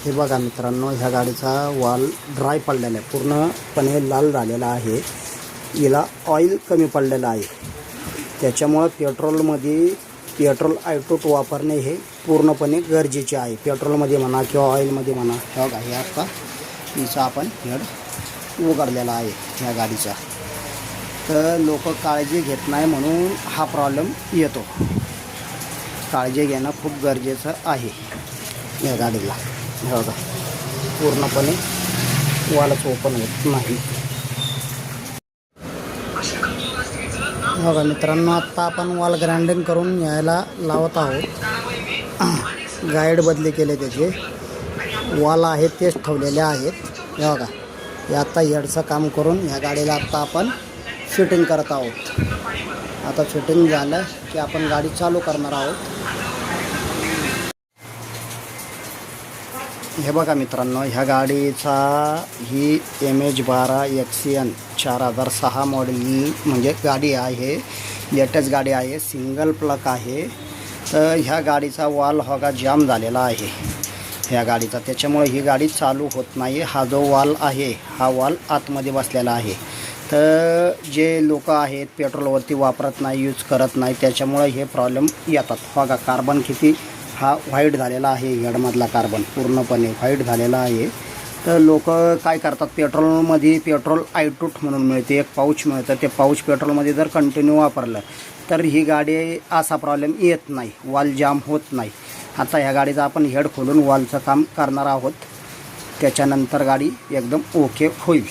हे बघा मित्रांनो, ह्या गाडीचा वाल ड्राय पडलेला आहे, पूर्णपणे लाल झालेला आहे. हिला ऑइल कमी पडलेलं आहे, त्याच्यामुळं पेट्रोल आयटूट वापरणे हे पूर्णपणे गरजेचे आहे. पेट्रोलमध्ये म्हणा किंवा ऑइलमध्ये म्हणा. हे बघा, हे आता हिचा आपण हेड उघडलेला आहे ह्या गाडीचा. तर लोक काळजी घेत नाही म्हणून हा प्रॉब्लेम येतो. काळजी घेणं खूप गरजेचं आहे या गाडीला. हे बघा, पूर्णपणे वालच ओपन होत नाही. बघा मित्रांनो, आत्ता आपण वाल ग्राइंडिंग करून यायला लावत आहोत. गाईड बदली केले, त्याचे वाल आहेत तेच ठेवलेले आहेत. हे बघा, हे आत्ता हेडचं काम करून ह्या गाडीला आत्ता आपण फिटिंग करत आहोत. आता फिटिंग झालं की आपण गाडी चालू करणार आहोत. हे बघा मित्रांनो, ह्या गाडीचा ही MH12 XCN 4006 मॉडेल म्हणजे गाडी आहे. लेटेस्ट गाडी आहे, सिंगल प्लग आहे. तर ह्या गाडीचा वाल होगा जाम झालेला आहे ह्या गाडीचा, त्याच्यामुळे ही गाडी चालू होत नाही. हा जो वाल आहे, हा वाल आतमध्ये बसलेला आहे. तर जे लोक आहेत पेट्रोलवरती वापरत नाही, यूज करत नाही, त्याच्यामुळे हे प्रॉब्लेम येतात. बघा, कार्बन किती हा व्हाईट झालेला आहे. हेडमधला कार्बन पूर्णपणे व्हाईट झालेला आहे. तर लोक काय करतात, पेट्रोल आयटूट म्हणून मिळते, एक पाऊच मिळतं. ते पाऊच पेट्रोलमध्ये जर कंटिन्यू वापरलं तर ही गाडी असा प्रॉब्लेम येत नाही, वाल जाम होत नाही. आता ह्या गाडीचा आपण हेड खोलून वालचं काम करणार आहोत, त्याच्यानंतर गाडी एकदम ओके होईल.